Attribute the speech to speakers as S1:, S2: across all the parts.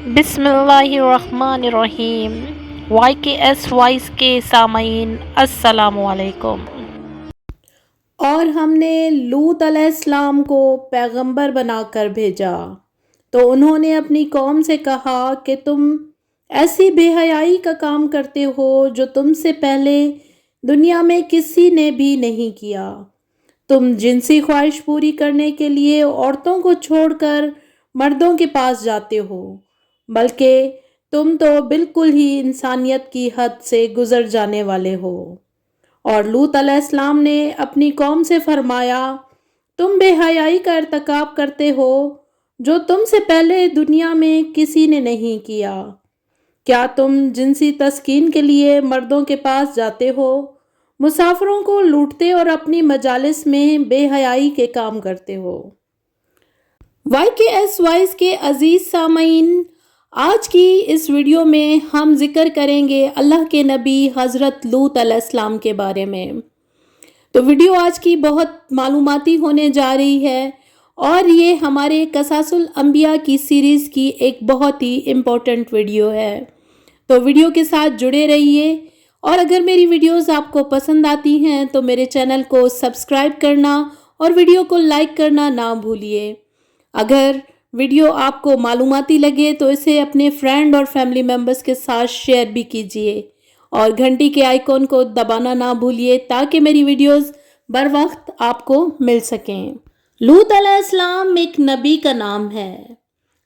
S1: بسم اللہ الرحمن الرحیم۔ وائی کے ایس وائس کے سامعین السلام علیکم۔
S2: اور ہم نے لوط علیہ السلام کو پیغمبر بنا کر بھیجا تو انہوں نے اپنی قوم سے کہا کہ تم ایسی بے حیائی کا کام کرتے ہو جو تم سے پہلے دنیا میں کسی نے بھی نہیں کیا۔ تم جنسی خواہش پوری کرنے کے لیے عورتوں کو چھوڑ کر مردوں کے پاس جاتے ہو، بلکہ تم تو بالکل ہی انسانیت کی حد سے گزر جانے والے ہو۔ اور لوط علیہ السلام نے اپنی قوم سے فرمایا، تم بے حیائی کا ارتکاب کرتے ہو جو تم سے پہلے دنیا میں کسی نے نہیں کیا۔ کیا تم جنسی تسکین کے لیے مردوں کے پاس جاتے ہو، مسافروں کو لوٹتے اور اپنی مجالس میں بے حیائی کے کام کرتے ہو؟ وائی کے ایس وائس کے عزیز سامعین، آج کی اس ویڈیو میں ہم ذکر کریں گے اللہ کے نبی حضرت لوط علیہ السلام کے بارے میں۔ تو ویڈیو آج کی بہت معلوماتی ہونے جا رہی ہے اور یہ ہمارے قصص الانبیاء کی سیریز کی ایک بہت ہی امپورٹنٹ ویڈیو ہے۔ تو ویڈیو کے ساتھ جڑے رہیے، اور اگر میری ویڈیوز آپ کو پسند آتی ہیں تو میرے چینل کو سبسکرائب کرنا اور ویڈیو کو لائک کرنا نہ بھولیے۔ اگر ویڈیو آپ کو معلوماتی لگے تو اسے اپنے فرینڈ اور فیملی ممبرز کے ساتھ شیئر بھی کیجیے، اور گھنٹی کے آئیکن کو دبانا نہ بھولیے تاکہ میری ویڈیوز بر وقت آپ کو مل سکیں۔ لوط علیہ السلام ایک نبی کا نام ہے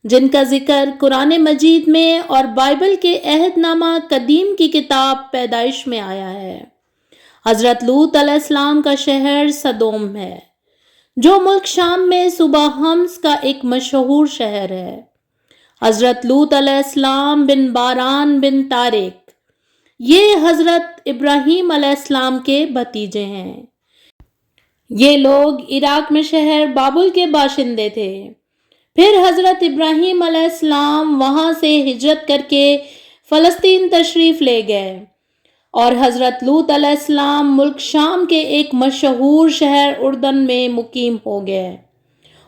S2: جن کا ذکر قرآن مجید میں اور بائبل کے عہد نامہ قدیم کی کتاب پیدائش میں آیا ہے۔ حضرت لوط علیہ السلام کا شہر سدوم ہے، جو ملک شام میں صوبہ حمص کا ایک مشہور شہر ہے۔ حضرت لوط علیہ السلام بن باران بن طارق یہ حضرت ابراہیم علیہ السلام کے بھتیجے ہیں۔ یہ لوگ عراق میں شہر بابل کے باشندے تھے۔ پھر حضرت ابراہیم علیہ السلام وہاں سے ہجرت کر کے فلسطین تشریف لے گئے، اور حضرت لوط علیہ السلام ملک شام کے ایک مشہور شہر اردن میں مقیم ہو گئے،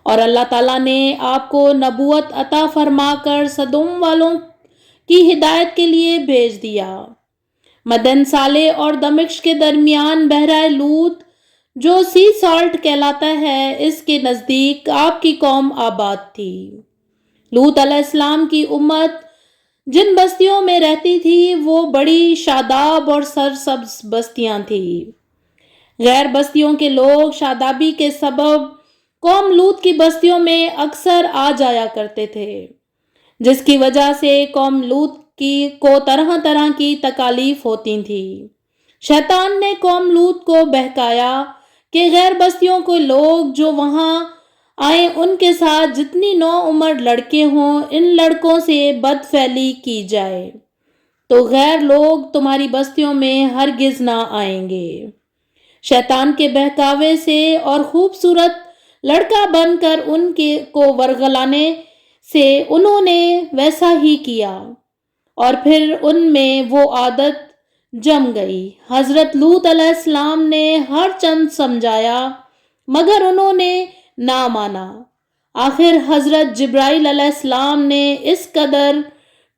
S2: اور اللہ تعالیٰ نے آپ کو نبوت عطا فرما کر سدوم والوں کی ہدایت کے لیے بھیج دیا۔ مدن صالح اور دمشق کے درمیان بحیرہ لوط جو سی سالٹ کہلاتا ہے، اس کے نزدیک آپ کی قوم آباد تھی۔ لوط علیہ السلام کی امت جن بستیوں میں رہتی تھی وہ بڑی شاداب اور سرسبز بستیاں تھیں۔ غیر بستیوں کے لوگ شادابی کے سبب قوم لوط کی بستیوں میں اکثر آ جایا کرتے تھے، جس کی وجہ سے قوم لوط کو طرح طرح کی تکالیف ہوتی تھی۔ شیطان نے قوم لوط کو بہکایا کہ غیر بستیوں کے لوگ جو وہاں آئیں ان کے ساتھ جتنی نو عمر لڑکے ہوں ان لڑکوں سے بد فعلی کی جائے، تو غیر لوگ تمہاری بستیوں میں ہرگز نہ آئیں گے۔ شیطان کے بہکاوے سے اور خوبصورت لڑکا بن کر ان کو ورغلانے سے انہوں نے ویسا ہی کیا، اور پھر ان میں وہ عادت جم گئی۔ حضرت لوط علیہ السلام نے ہر چند سمجھایا مگر انہوں نے نہ مانا۔ آخر حضرت جبرائیل علیہ السلام نے اس قدر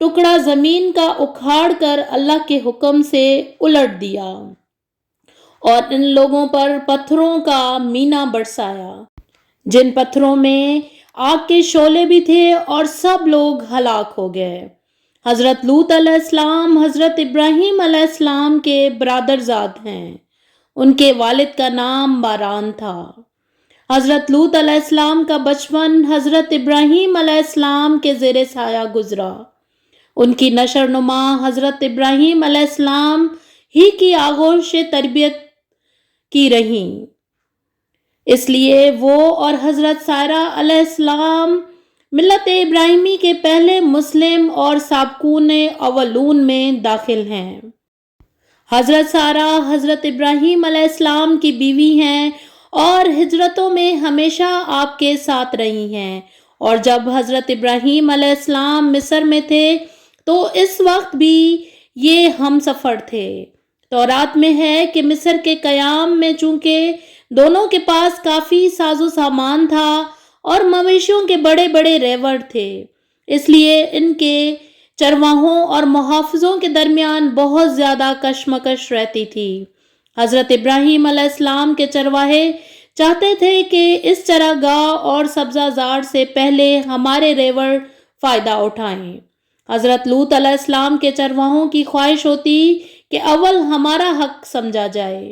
S2: ٹکڑا زمین کا اکھاڑ کر اللہ کے حکم سے الٹ دیا اور ان لوگوں پر پتھروں کا مینہ برسایا، جن پتھروں میں آگ کے شعلے بھی تھے، اور سب لوگ ہلاک ہو گئے۔ حضرت لوط علیہ السلام حضرت ابراہیم علیہ السلام کے برادرزاد ہیں۔ ان کے والد کا نام باران تھا۔ حضرت لوط علیہ السلام کا بچپن حضرت ابراہیم علیہ السلام کے زیر سایہ گزرا۔ ان کی نشو نما حضرت ابراہیم علیہ السلام ہی کی آغوش تربیت کی رہیں، اس لیے وہ اور حضرت سارہ علیہ السلام ملت ابراہیمی کے پہلے مسلم اور سابقون اولون میں داخل ہیں۔ حضرت سارہ حضرت ابراہیم علیہ السلام کی بیوی ہیں اور ہجرتوں میں ہمیشہ آپ کے ساتھ رہی ہیں، اور جب حضرت ابراہیم علیہ السلام مصر میں تھے تو اس وقت بھی یہ ہم سفر تھے۔ تورات میں ہے کہ مصر کے قیام میں چونکہ دونوں کے پاس کافی ساز و سامان تھا اور مویشیوں کے بڑے بڑے ریوڑ تھے، اس لیے ان کے چرواہوں اور محافظوں کے درمیان بہت زیادہ کشمکش رہتی تھی۔ حضرت ابراہیم علیہ السلام کے چرواہے چاہتے تھے کہ اس چراگاہ اور سبزہ زار سے پہلے ہمارے ریوڑ فائدہ اٹھائیں۔ حضرت لوط علیہ السلام کے چرواہوں کی خواہش ہوتی کہ اول ہمارا حق سمجھا جائے۔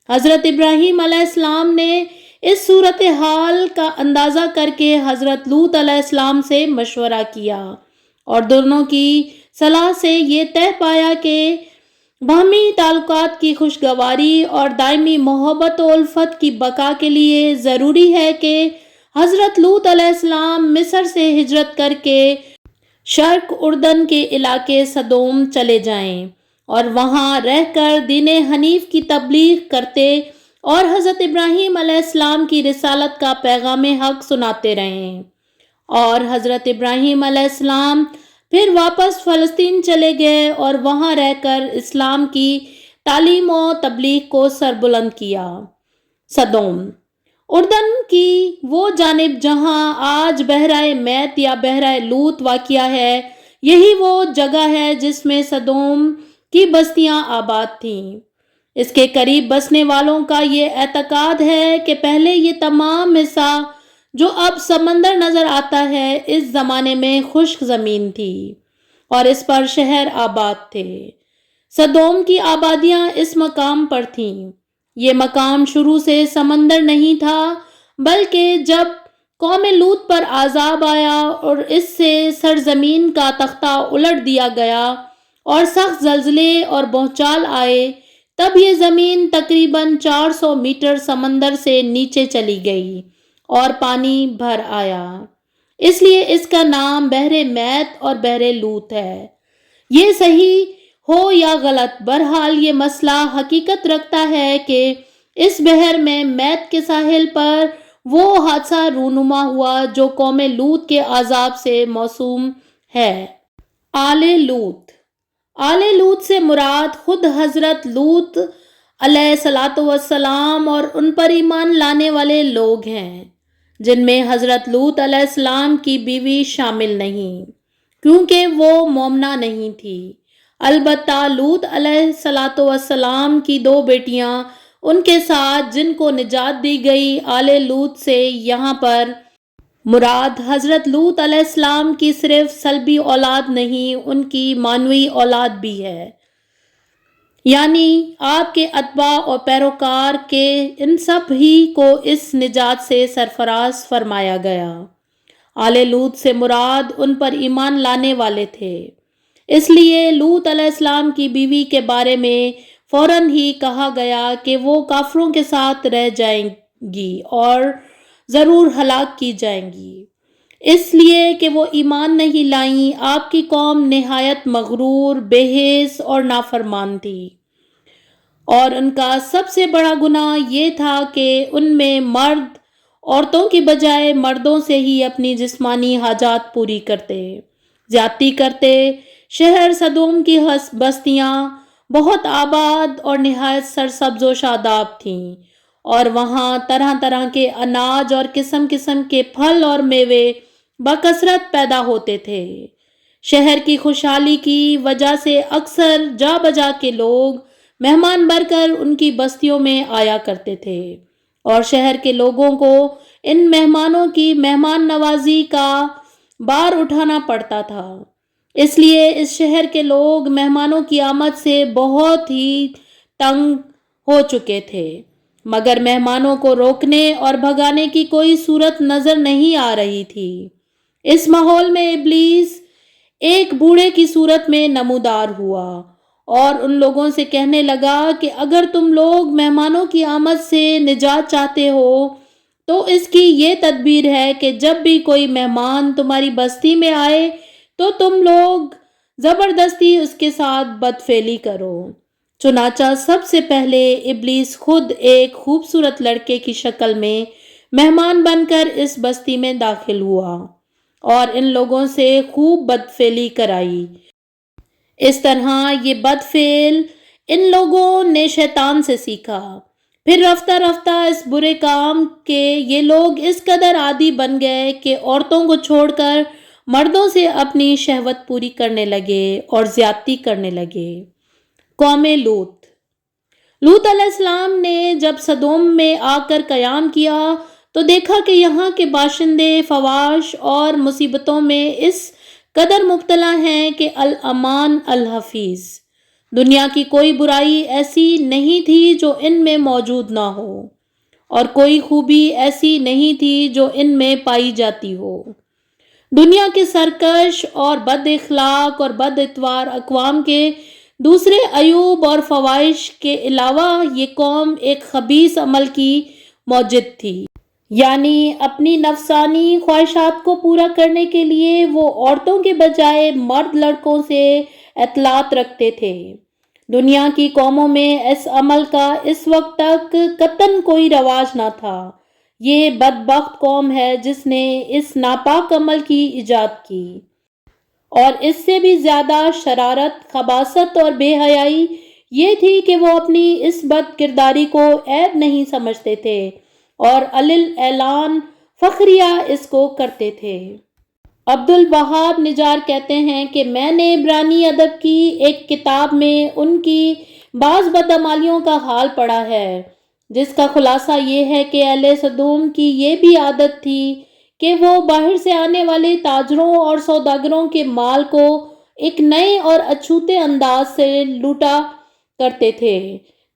S2: حضرت ابراہیم علیہ السلام نے اس صورتحال کا اندازہ کر کے حضرت لوط علیہ السلام سے مشورہ کیا اور دونوں کی صلاح سے یہ طے پایا کہ باہمی تعلقات کی خوشگواری اور دائمی محبت و الفت کی بقا کے لیے ضروری ہے کہ حضرت لوط علیہ السلام مصر سے ہجرت کر کے شرق اردن کے علاقے سدوم چلے جائیں اور وہاں رہ کر دین حنیف کی تبلیغ کرتے اور حضرت ابراہیم علیہ السلام کی رسالت کا پیغام حق سناتے رہیں۔ اور حضرت ابراہیم علیہ السلام پھر واپس فلسطین چلے گئے اور وہاں رہ کر اسلام کی تعلیم و تبلیغ کو سربلند کیا۔ سدوم اردن کی وہ جانب جہاں آج بحیرہ میت یا بحیرہ لوط واقع ہے، یہی وہ جگہ ہے جس میں سدوم کی بستیاں آباد تھیں۔ اس کے قریب بسنے والوں کا یہ اعتقاد ہے کہ پہلے یہ تمام حصہ جو اب سمندر نظر آتا ہے اس زمانے میں خشک زمین تھی اور اس پر شہر آباد تھے۔ سدوم کی آبادیاں اس مقام پر تھیں۔ یہ مقام شروع سے سمندر نہیں تھا، بلکہ جب قوم لوط پر عذاب آیا اور اس سے سرزمین کا تختہ الٹ دیا گیا اور سخت زلزلے اور بھونچال آئے، تب یہ زمین تقریباً 400 میٹر سمندر سے نیچے چلی گئی اور پانی بھر آیا۔ اس لیے اس کا نام بحر میت اور بحر لوط ہے۔ یہ صحیح ہو یا غلط، بہرحال یہ مسئلہ حقیقت رکھتا ہے کہ اس بحر میں میت کے ساحل پر وہ حادثہ رونما ہوا جو قوم لوط کے عذاب سے موسوم ہے۔ آل لوط لوط سے مراد خود حضرت لوط علیہ السلام اور ان پر ایمان لانے والے لوگ ہیں، جن میں حضرت لوط علیہ السلام کی بیوی شامل نہیں، کیونکہ وہ مومنہ نہیں تھی۔ البتہ لوط علیہ السلام کی 2 بیٹیاں ان کے ساتھ جن کو نجات دی گئی۔ آل لوط سے یہاں پر مراد حضرت لوط علیہ السلام کی صرف سلبی اولاد نہیں، ان کی معنوی اولاد بھی ہے، یعنی آپ کے اتباع اور پیروکار کے ان سب ہی کو اس نجات سے سرفراز فرمایا گیا۔ آل لوط سے مراد ان پر ایمان لانے والے تھے، اس لیے لوط علیہ السلام کی بیوی کے بارے میں فوراً ہی کہا گیا کہ وہ کافروں کے ساتھ رہ جائیں گی اور ضرور ہلاک کی جائیں گی، اس لیے کہ وہ ایمان نہیں لائیں۔ آپ کی قوم نہایت مغرور، بے حس اور نافرمان تھی، اور ان کا سب سے بڑا گناہ یہ تھا کہ ان میں مرد عورتوں کی بجائے مردوں سے ہی اپنی جسمانی حاجات پوری کرتے، زیادتی کرتے۔ شہر سدوم کی بستیاں بہت آباد اور نہایت سرسبز و شاداب تھیں، اور وہاں طرح طرح کے اناج اور قسم قسم کے پھل اور میوے بکثرت پیدا ہوتے تھے۔ شہر کی خوشحالی کی وجہ سے اکثر جا بجا کے لوگ مہمان بن کر ان کی بستیوں میں آیا کرتے تھے، اور شہر کے لوگوں کو ان مہمانوں کی مہمان نوازی کا بار اٹھانا پڑتا تھا۔ اس لیے اس شہر کے لوگ مہمانوں کی آمد سے بہت ہی تنگ ہو چکے تھے، مگر مہمانوں کو روکنے اور بھگانے کی کوئی صورت نظر نہیں آ رہی تھی۔ اس ماحول میں ابلیس ایک بوڑھے کی صورت میں نمودار ہوا اور ان لوگوں سے کہنے لگا کہ اگر تم لوگ مہمانوں کی آمد سے نجات چاہتے ہو تو اس کی یہ تدبیر ہے کہ جب بھی کوئی مہمان تمہاری بستی میں آئے تو تم لوگ زبردستی اس کے ساتھ بدفعلی کرو۔ چنانچہ سب سے پہلے ابلیس خود ایک خوبصورت لڑکے کی شکل میں مہمان بن کر اس بستی میں داخل ہوا اور ان لوگوں سے خوب بدفعلی کرائی۔ اس طرح یہ بدفعل ان لوگوں نے شیطان سے سیکھا۔ پھر رفتہ رفتہ اس برے کام کے یہ لوگ اس قدر عادی بن گئے کہ عورتوں کو چھوڑ کر مردوں سے اپنی شہوت پوری کرنے لگے اور زیادتی کرنے لگے۔ قوم لوط علیہ السلام نے جب سدوم میں آ کر قیام کیا تو دیکھا کہ یہاں کے باشندے فواش اور مصیبتوں میں اس قدر مبتلا ہیں کہ الامان الحفیظ، دنیا کی کوئی برائی ایسی نہیں تھی جو ان میں موجود نہ ہو، اور کوئی خوبی ایسی نہیں تھی جو ان میں پائی جاتی ہو۔ دنیا کے سرکش اور بد اخلاق اور بد اتوار اقوام کے دوسرے عیوب اور فواحش کے علاوہ یہ قوم ایک خبیث عمل کی موجد تھی، یعنی اپنی نفسانی خواہشات کو پورا کرنے کے لیے وہ عورتوں کے بجائے مرد لڑکوں سے اطلاعات رکھتے تھے۔ دنیا کی قوموں میں اس عمل کا اس وقت تک قطعاً کوئی رواج نہ تھا۔ یہ بدبخت قوم ہے جس نے اس ناپاک عمل کی ایجاد کی، اور اس سے بھی زیادہ شرارت، خباثت اور بے حیائی یہ تھی کہ وہ اپنی اس بد کرداری کو عیب نہیں سمجھتے تھے اور اعلان فخریہ اس کو کرتے تھے۔ عبدالوہاب نجار کہتے ہیں کہ میں نے عبرانی ادب کی ایک کتاب میں ان کی بعض بدعمالیوں کا حال پڑھا ہے، جس کا خلاصہ یہ ہے کہ اہل سدوم کی یہ بھی عادت تھی کہ وہ باہر سے آنے والے تاجروں اور سوداگروں کے مال کو ایک نئے اور اچھوتے انداز سے لوٹا کرتے تھے۔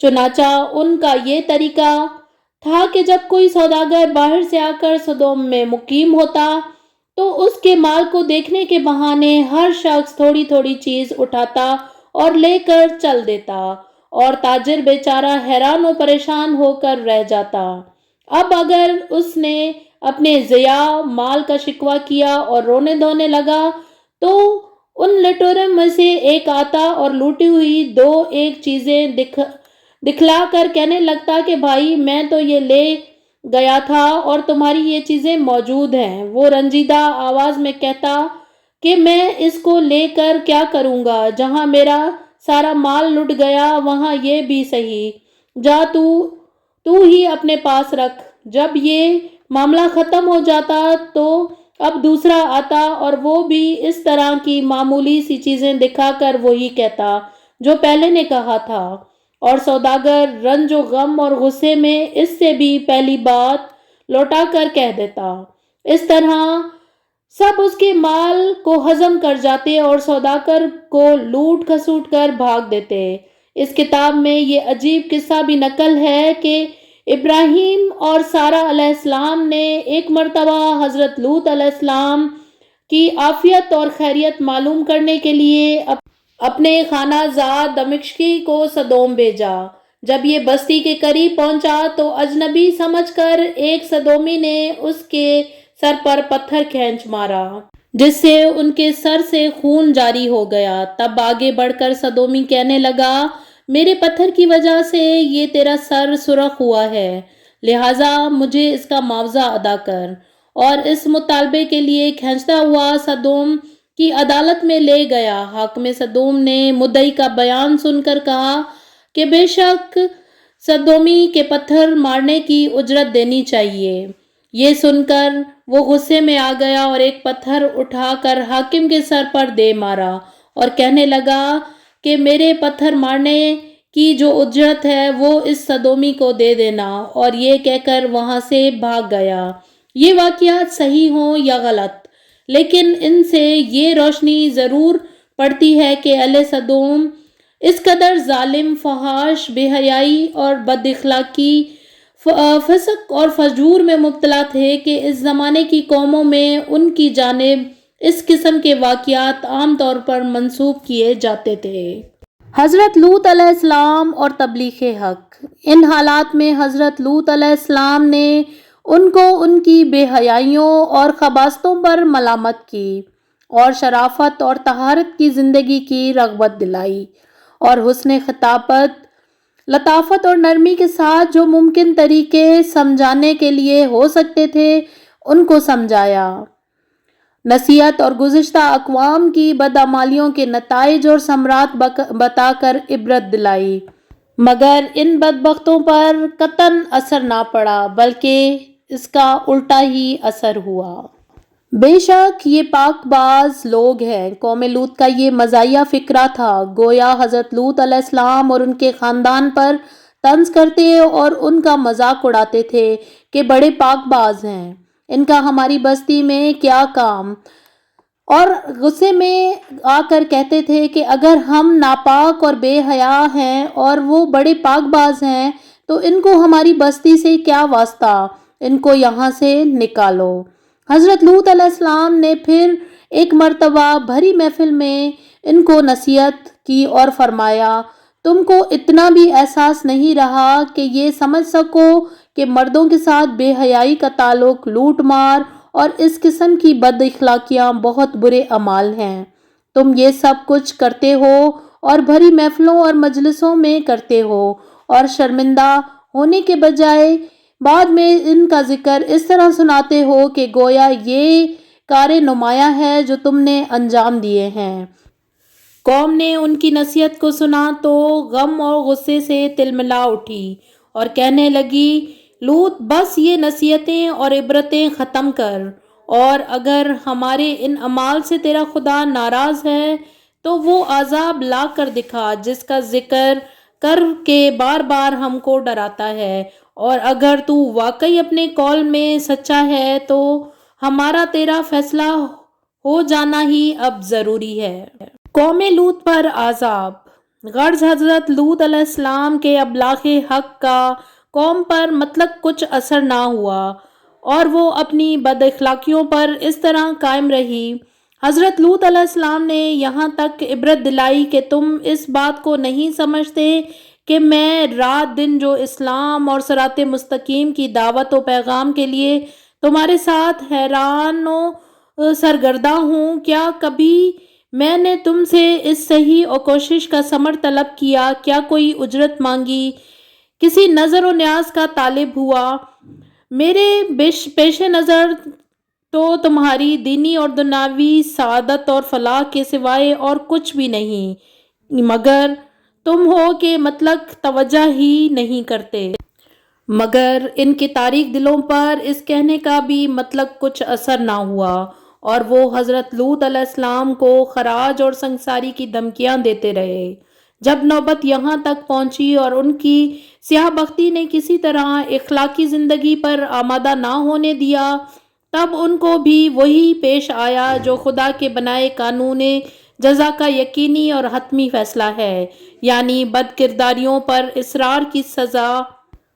S2: چنانچہ ان کا یہ طریقہ تھا کہ جب کوئی سوداگر باہر سے آ کر سدوم میں مقیم ہوتا تو اس کے مال کو دیکھنے کے بہانے ہر شخص تھوڑی تھوڑی چیز اٹھاتا اور لے کر چل دیتا، اور تاجر بیچارہ حیران و پریشان ہو کر رہ جاتا۔ اب اگر اس نے اپنے ضیاع مال کا شکوہ کیا اور رونے دھونے لگا تو ان لٹوروں میں سے ایک آتا اور لوٹی ہوئی دو ایک چیزیں دکھلا کر کہنے لگتا کہ بھائی میں تو یہ لے گیا تھا اور تمہاری یہ چیزیں موجود ہیں۔ وہ رنجیدہ آواز میں کہتا کہ میں اس کو لے کر کیا کروں گا، جہاں میرا سارا مال لٹ گیا وہاں یہ بھی صحیح، جا تو ہی اپنے پاس رکھ۔ جب یہ معاملہ ختم ہو جاتا تو اب دوسرا آتا اور وہ بھی اس طرح کی معمولی سی چیزیں دکھا کر وہی کہتا جو پہلے نے کہا تھا، اور سوداگر رنج و غم اور غصے میں اس سے بھی پہلی بات لوٹا کر کہہ دیتا۔ اس طرح سب اس کے مال کو ہضم کر جاتے اور سوداگر کو لوٹ کھسوٹ کر بھاگ دیتے۔ اس کتاب میں یہ عجیب قصہ بھی نقل ہے کہ ابراہیم اور سارہ علیہ السلام نے ایک مرتبہ حضرت لوط علیہ السلام کی عافیت اور خیریت معلوم کرنے کے لیے اپنے خانہ زاد دمشقی کو سدوم بھیجا۔ جب یہ بستی کے قریب پہنچا تو اجنبی سمجھ کر ایک سدومی نے اس کے سر پر پتھر کھینچ مارا، جس سے ان کے سر سے خون جاری ہو گیا۔ تب آگے بڑھ کر سدومی کہنے لگا، میرے پتھر کی وجہ سے یہ تیرا سر سرخ ہوا ہے، لہٰذا مجھے اس کا معاوضہ ادا کر، اور اس مطالبے کے لیے کھینچتا ہوا سدوم کی عدالت میں لے گیا۔ حاکم سدوم نے مدعی کا بیان سن کر کہا کہ بے شک سدومی کے پتھر مارنے کی اجرت دینی چاہیے۔ یہ سن کر وہ غصے میں آ گیا اور ایک پتھر اٹھا کر حاکم کے سر پر دے مارا اور کہنے لگا کہ میرے پتھر مارنے کی جو اجرت ہے وہ اس سدومی کو دے دینا، اور یہ کہہ کر وہاں سے بھاگ گیا۔ یہ واقعات صحیح ہوں یا غلط، لیکن ان سے یہ روشنی ضرور پڑتی ہے کہ اہل سدوم اس قدر ظالم، فحش، بے حیائی اور بد اخلاقی، فسق اور فجور میں مبتلا تھے کہ اس زمانے کی قوموں میں ان کی جانب اس قسم کے واقعات عام طور پر منسوب کیے جاتے تھے۔ حضرت لوط علیہ السلام اور تبلیغ حق۔ ان حالات میں حضرت لوط علیہ السلام نے ان کو ان کی بے حیائیوں اور خباثتوں پر ملامت کی اور شرافت اور طہارت کی زندگی کی رغبت دلائی، اور حسن خطابت، لطافت اور نرمی کے ساتھ جو ممکن طریقے سمجھانے کے لیے ہو سکتے تھے ان کو سمجھایا، نصیحت اور گزشتہ اقوام کی بدعمالیوں کے نتائج اور ثمرات بتا کر عبرت دلائی، مگر ان بدبختوں پر قطعاً اثر نہ پڑا بلکہ اس کا الٹا ہی اثر ہوا۔ بے شک یہ پاک باز لوگ ہیں۔ قوم لوط کا یہ مزاحیہ فقرہ تھا، گویا حضرت لوط علیہ السلام اور ان کے خاندان پر طنز کرتے اور ان کا مذاق اڑاتے تھے کہ بڑے پاک باز ہیں، ان کا ہماری بستی میں کیا کام، اور غصے میں آ کر کہتے تھے کہ اگر ہم ناپاک اور بے حیا ہیں اور وہ بڑے پاک باز ہیں تو ان کو ہماری بستی سے کیا واسطہ، ان کو یہاں سے نکالو۔ حضرت لوط علیہ السلام نے پھر ایک مرتبہ بھری محفل میں ان کو نصیحت کی اور فرمایا، تم کو اتنا بھی احساس نہیں رہا کہ یہ سمجھ سکو کہ مردوں کے ساتھ بے حیائی کا تعلق، لوٹ مار اور اس قسم کی بد اخلاقیاں بہت برے اعمال ہیں۔ تم یہ سب کچھ کرتے ہو اور بھری محفلوں اور مجلسوں میں کرتے ہو، اور شرمندہ ہونے کے بجائے بعد میں ان کا ذکر اس طرح سناتے ہو کہ گویا یہ کار نمایاں ہے جو تم نے انجام دیے ہیں۔ قوم نے ان کی نصیحت کو سنا تو غم اور غصے سے تلملا اٹھی اور کہنے لگی، لوط بس یہ نصیحتیں اور عبرتیں ختم کر، اور اگر ہمارے ان اعمال سے تیرا خدا ناراض ہے تو وہ عذاب لا کر دکھا جس کا ذکر کر کے بار بار ہم کو ڈراتا ہے، اور اگر تو واقعی اپنے قول میں سچا ہے تو ہمارا تیرا فیصلہ ہو جانا ہی اب ضروری ہے۔ قوم لوط پر عذاب۔ غرض حضرت لوط علیہ السلام کے ابلاغ حق کا قوم پر مطلق کچھ اثر نہ ہوا اور وہ اپنی بد اخلاقیوں پر اس طرح قائم رہی۔ حضرت لوط علیہ السلام نے یہاں تک عبرت دلائی کہ تم اس بات کو نہیں سمجھتے کہ میں رات دن جو اسلام اور صراط مستقیم کی دعوت و پیغام کے لیے تمہارے ساتھ حیران و سرگردہ ہوں، کیا کبھی میں نے تم سے اس صحیح اور کوشش کا ثمر طلب کیا، کیا کوئی اجرت مانگی، کسی نظر و نیاز کا طالب ہوا؟ میرے پیش نظر تو تمہاری دینی اور دنیاوی سعادت اور فلاح کے سوائے اور کچھ بھی نہیں، مگر تم ہو کہ مطلق توجہ ہی نہیں کرتے۔ مگر ان کے تاریک دلوں پر اس کہنے کا بھی مطلق کچھ اثر نہ ہوا، اور وہ حضرت لوط علیہ السلام کو خراج اور سنگساری کی دھمکیاں دیتے رہے۔ جب نوبت یہاں تک پہنچی اور ان کی سیاہ بختی نے کسی طرح اخلاقی زندگی پر آمادہ نہ ہونے دیا، تب ان کو بھی وہی پیش آیا جو خدا کے بنائے قانون جزا کا یقینی اور حتمی فیصلہ ہے، یعنی بد کرداریوں پر اصرار کی سزا،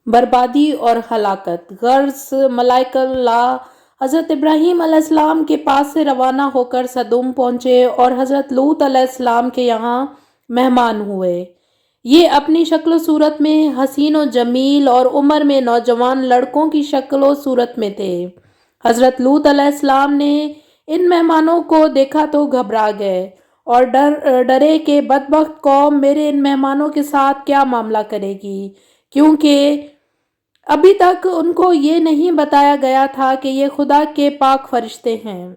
S2: بربادی اور ہلاکت۔ غرض ملائکہ اللہ حضرت ابراہیم علیہ السلام کے پاس سے روانہ ہو کر سدوم پہنچے اور حضرت لوط علیہ السلام کے یہاں مہمان ہوئے۔ یہ اپنی شکل و صورت میں حسین و جمیل اور عمر میں نوجوان لڑکوں کی شکل و صورت میں تھے۔ حضرت لوط علیہ السلام نے ان مہمانوں کو دیکھا تو گھبرا گئے اور ڈرے کہ بدبخت قوم میرے ان مہمانوں کے ساتھ کیا معاملہ کرے گی، کیونکہ ابھی تک ان کو یہ نہیں بتایا گیا تھا کہ یہ خدا کے پاک فرشتے ہیں۔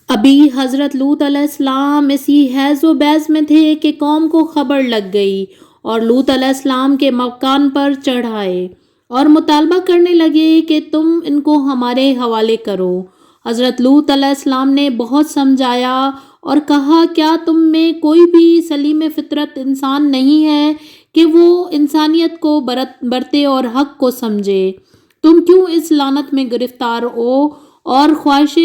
S2: ابھی حضرت لوط علیہ السلام اسی حیض و بیض میں تھے کہ قوم کو خبر لگ گئی اور لوط علیہ السلام کے مکان پر چڑھ آئے اور مطالبہ کرنے لگے کہ تم ان کو ہمارے حوالے کرو۔ حضرت لوط علیہ السلام نے بہت سمجھایا اور کہا، کیا تم میں کوئی بھی سلیم فطرت انسان نہیں ہے کہ وہ انسانیت کو برتے اور حق کو سمجھے؟ تم کیوں اس لعنت میں گرفتار ہو اور خواہش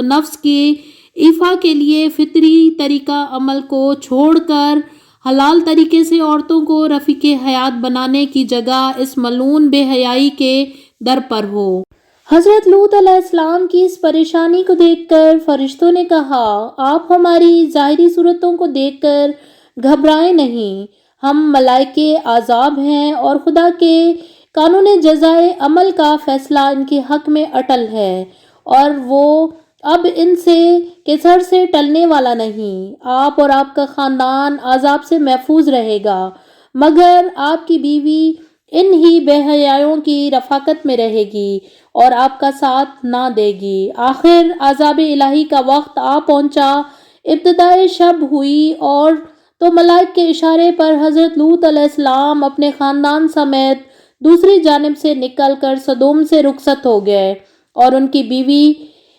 S2: نفس کے ایفا کے لیے فطری طریقہ عمل کو چھوڑ کر حلال طریقے سے عورتوں کو رفیق حیات بنانے کی جگہ اس ملعون بے حیائی کے در پر ہو؟ حضرت لوط علیہ السلام کی اس پریشانی کو دیکھ کر فرشتوں نے کہا، آپ ہماری ظاہری صورتوں کو دیکھ کر گھبرائیں نہیں، ہم ملائکے عذاب ہیں اور خدا کے قانون جزائے عمل کا فیصلہ ان کے حق میں اٹل ہے، اور وہ اب ان سے کے سر سے ٹلنے والا نہیں۔ آپ اور آپ کا خاندان عذاب سے محفوظ رہے گا، مگر آپ کی بیوی ان ہی بے حیائیوں کی رفاقت میں رہے گی اور آپ کا ساتھ نہ دے گی۔ آخر عذاب الہی کا وقت آ پہنچا، ابتدائے شب ہوئی اور تو ملائک کے اشارے پر حضرت لوط علیہ السلام اپنے خاندان سمیت دوسری جانب سے نکل کر سدوم سے رخصت ہو گئے، اور ان کی بیوی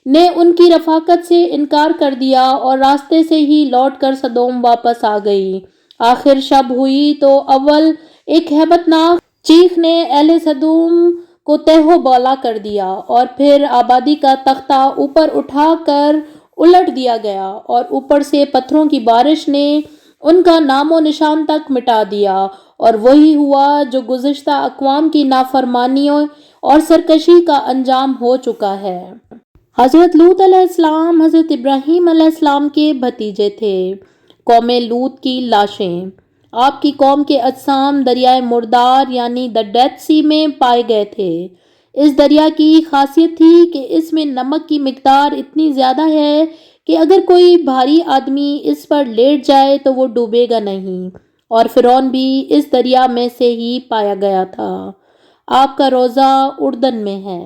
S2: نے ان کی رفاقت سے انکار کر دیا اور راستے سے ہی لوٹ کر سدوم واپس آ گئی۔ آخر شب ہوئی تو اول ایک ہیبت ناک چیخ نے اہل سدوم کو تہہ و بالا کر دیا، اور پھر آبادی کا تختہ اوپر اٹھا کر الٹ دیا گیا، اور اوپر سے پتھروں کی بارش نے ان کا نام و نشان تک مٹا دیا، اور وہی ہوا جو گزشتہ اقوام کی نافرمانیوں اور سرکشی کا انجام ہو چکا ہے۔ حضرت لوط علیہ السلام حضرت ابراہیم علیہ السلام کے بھتیجے تھے۔ قوم لوط کی لاشیں۔ آپ کی قوم کے اجسام دریائے مردار یعنی دا ڈیڈ سی میں پائے گئے تھے۔ اس دریا کی خاصیت تھی کہ اس میں نمک کی مقدار اتنی زیادہ ہے کہ اگر کوئی بھاری آدمی اس پر لیٹ جائے تو وہ ڈوبے گا نہیں، اور فرعون بھی اس دریا میں سے ہی پایا گیا تھا۔ آپ کا روضہ اردن میں ہے۔